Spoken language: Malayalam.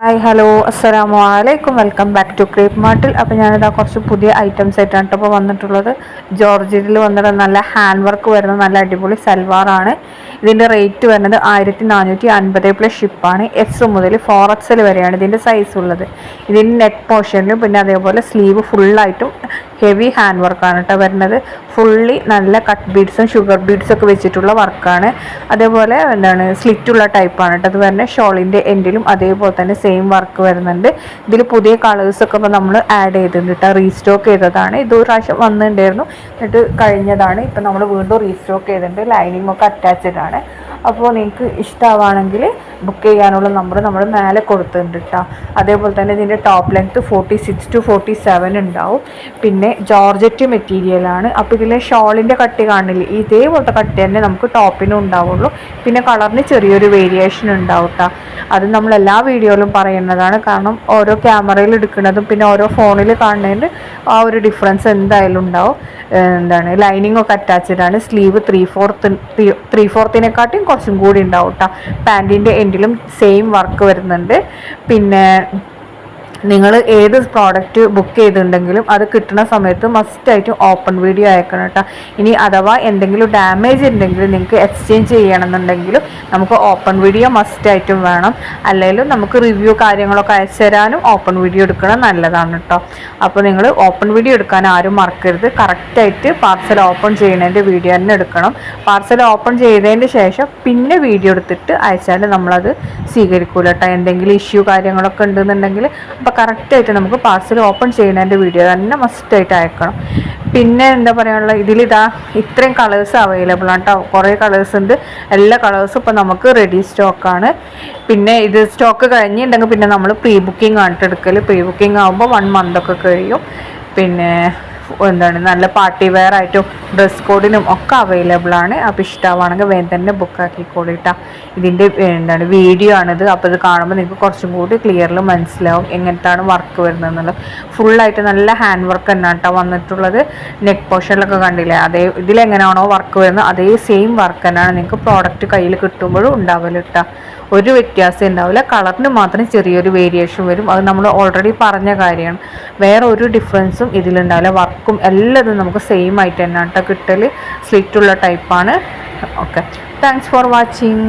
ഹായ് ഹലോ അസ്സലാമു അലൈക്കും വെൽക്കം ബാക്ക് ടു ക്രേപ്പ് മാർട്ടിൽ. അപ്പോൾ ഞാനിതാ കുറച്ച് പുതിയ ഐറ്റംസ് ആയിട്ടാണ് ഇപ്പോൾ വന്നിട്ടുള്ളത്. ജോർജറ്റിൽ വന്നിട്ട് നല്ല ഹാൻഡ് വർക്ക് വരുന്ന നല്ല അടിപൊളി സൽവാറാണ്. ഇതിൻ്റെ റേറ്റ് വരുന്നത് 1450 പ്ലസ് ഷിപ്പാണ്. എസ് മുതൽ 4XL വരെയാണ് ഇതിൻ്റെ സൈസ് ഉള്ളത്. ഇതിൻ്റെ നെക്ക് പോർഷനിലും പിന്നെ അതേപോലെ സ്ലീവ് ഫുള്ളായിട്ടും ഹെവി ഹാൻഡ് വർക്കാണ് കേട്ടോ വരുന്നത്. ഫുള്ളി നല്ല കട്ട് ബീഡ്സും ഷുഗർ ബീഡ്സും ഒക്കെ വെച്ചിട്ടുള്ള വർക്കാണ്. അതേപോലെ സ്ലിറ്റുള്ള ടൈപ്പാണ് കേട്ടോ അത് വരുന്നത്. ഷോളിൻ്റെ എൻഡിലും അതേപോലെ തന്നെ സെയിം വർക്ക് വരുന്നുണ്ട്. ഇതിൽ പുതിയ കളേഴ്സൊക്കെ ഇപ്പോൾ നമ്മൾ ആഡ് ചെയ്തിട്ടുണ്ട് കേട്ടോ. റീസ്റ്റോക്ക് ചെയ്തതാണ്. ഇത് ഒരു പ്രാവശ്യം വന്നിട്ടുണ്ടായിരുന്നു, എന്നിട്ട് കഴിഞ്ഞതാണ്. ഇപ്പം നമ്മൾ വീണ്ടും റീസ്റ്റോക്ക് ചെയ്തിട്ടുണ്ട്. ലൈനിങ് ഒക്കെ അറ്റാച്ച്ഡ് ആണ്. അപ്പോൾ നിങ്ങൾക്ക് ഇഷ്ടമാവുകയാണെങ്കിൽ ബുക്ക് ചെയ്യാനുള്ള നമ്പർ നമ്മൾ മേലെ കൊടുത്തിട്ടുണ്ട് കേട്ടോ. അതേപോലെ തന്നെ ഇതിൻ്റെ ടോപ്പ് ലെങ്ത്ത് 46 to 47 ഉണ്ടാവും. പിന്നെ ജോർജറ്റ് മെറ്റീരിയലാണ്. അപ്പോൾ ഇതിലെ ഷോളിൻ്റെ കട്ടി കാണില്ലേ, ഇതേപോലത്തെ കട്ടി തന്നെ നമുക്ക് ടോപ്പിനും ഉണ്ടാവുള്ളൂ. പിന്നെ കളറിന് ചെറിയൊരു വേരിയേഷൻ ഉണ്ടാവും കേട്ടോ. അത് നമ്മൾ എല്ലാ വീഡിയോയിലും പറയുന്നതാണ്. കാരണം ഓരോ ക്യാമറയിൽ എടുക്കുന്നതും പിന്നെ ഓരോ ഫോണിൽ കാണുന്നതിൻ്റെ ആ ഒരു ഡിഫറൻസ് എന്തായാലും ഉണ്ടാവും. ലൈനിങ് ഒക്കെ അറ്റാച്ച്ഡ് ആണ്. സ്ലീവ് 3/4 കുറച്ചും കൂടി ഉണ്ടാവും കേട്ടോ. പാൻറ്റിൻ്റെ എൻഡിലും സെയിം വർക്ക് വരുന്നുണ്ട്. പിന്നെ നിങ്ങൾ ഏത് പ്രോഡക്റ്റ് ബുക്ക് ചെയ്തിട്ടുണ്ടെങ്കിലും അത് കിട്ടുന്ന സമയത്ത് മസ്റ്റായിട്ടും ഓപ്പൺ വീഡിയോ അയക്കണം കേട്ടോ. ഇനി അഥവാ എന്തെങ്കിലും ഡാമേജ് ഉണ്ടെങ്കിൽ നിങ്ങൾക്ക് എക്സ്ചേഞ്ച് ചെയ്യണമെന്നുണ്ടെങ്കിലും നമുക്ക് ഓപ്പൺ വീഡിയോ മസ്റ്റായിട്ടും വേണം. അല്ലെങ്കിൽ നമുക്ക് റിവ്യൂ കാര്യങ്ങളൊക്കെ അയച്ചു തരാനും ഓപ്പൺ വീഡിയോ എടുക്കണം നല്ലതാണ് കേട്ടോ. അപ്പോൾ നിങ്ങൾ ഓപ്പൺ വീഡിയോ എടുക്കാൻ ആരും മറക്കരുത്. കറക്റ്റായിട്ട് പാർസൽ ഓപ്പൺ ചെയ്യുന്നതിൻ്റെ വീഡിയോ തന്നെ എടുക്കണം. പാർസൽ ഓപ്പൺ ചെയ്തതിന് ശേഷം പിന്നെ വീഡിയോ എടുത്തിട്ട് അയച്ചാൽ നമ്മളത് സ്വീകരിക്കൂല കേട്ടോ. എന്തെങ്കിലും ഇഷ്യൂ കാര്യങ്ങളൊക്കെ ഉണ്ടെന്നുണ്ടെങ്കിൽ അപ്പോൾ കറക്റ്റായിട്ട് നമുക്ക് പാർസൽ ഓപ്പൺ ചെയ്യുന്നതിൻ്റെ വീഡിയോ തന്നെ മസ്റ്റായിട്ട് അയക്കണം. പിന്നെ എന്താ പറയാനുള്ള, ഇതിലിതാ ഇത്രയും കളേഴ്സ് അവൈലബിൾ ആണ് കേട്ടോ. കുറേ കളേഴ്സ് ഉണ്ട്. എല്ലാ കളേഴ്സും ഇപ്പോൾ നമുക്ക് റെഡി സ്റ്റോക്കാണ്. പിന്നെ ഇത് സ്റ്റോക്ക് കഴിഞ്ഞിട്ടുണ്ടെങ്കിൽ പിന്നെ നമ്മൾ പ്രീ ബുക്കിംഗ് ആണ് എടുക്കൽ. പ്രീ ബുക്കിംഗ് ആകുമ്പോൾ 1 month ഒക്കെ കഴിയും. പിന്നെ നല്ല പാർട്ടി വെയർ ആയിട്ടും ഡ്രസ് കോഡിനും ഒക്കെ അവൈലബിൾ ആണ്. അപ്പോൾ ഇഷ്ടമാണെങ്കിൽ വേഗം തന്നെ ബുക്കാക്കിക്കോളിട്ടാ. ഇതിൻ്റെ വീഡിയോ ആണിത്. അപ്പോൾ ഇത് കാണുമ്പോൾ നിങ്ങൾക്ക് കുറച്ചും കൂടി ക്ലിയറിൽ മനസ്സിലാവും എങ്ങനത്താണ് വർക്ക് വരുന്നത് എന്നുള്ളത്. ഫുള്ളായിട്ട് നല്ല ഹാൻഡ് വർക്ക് തന്നെയാണ് കേട്ടോ വന്നിട്ടുള്ളത്. നെക്ക് പോർഷനിലൊക്കെ കണ്ടില്ലേ, അതേ ഇതിലെങ്ങനെയാണോ വർക്ക് വരുന്നത് അതേ സെയിം വർക്ക് തന്നെയാണ് നിങ്ങൾക്ക് പ്രോഡക്റ്റ് കയ്യിൽ കിട്ടുമ്പോഴും ഉണ്ടാവില്ല കേട്ടോ. ഒരു വ്യത്യാസം ഉണ്ടാവില്ല. കളറിന് മാത്രം ചെറിയൊരു വേരിയേഷൻ വരും. അത് നമ്മൾ ഓൾറെഡി പറഞ്ഞ കാര്യമാണ്. വേറെ ഒരു ഡിഫറൻസും ഇതിലുണ്ടാവില്ല. വർക്കും എല്ലാതും നമുക്ക് സെയിം ആയിട്ട് തന്നെ കേട്ടോ കിട്ടൽ. സ്ലിറ്റുള്ള ടൈപ്പാണ്. Okay, thanks for watching.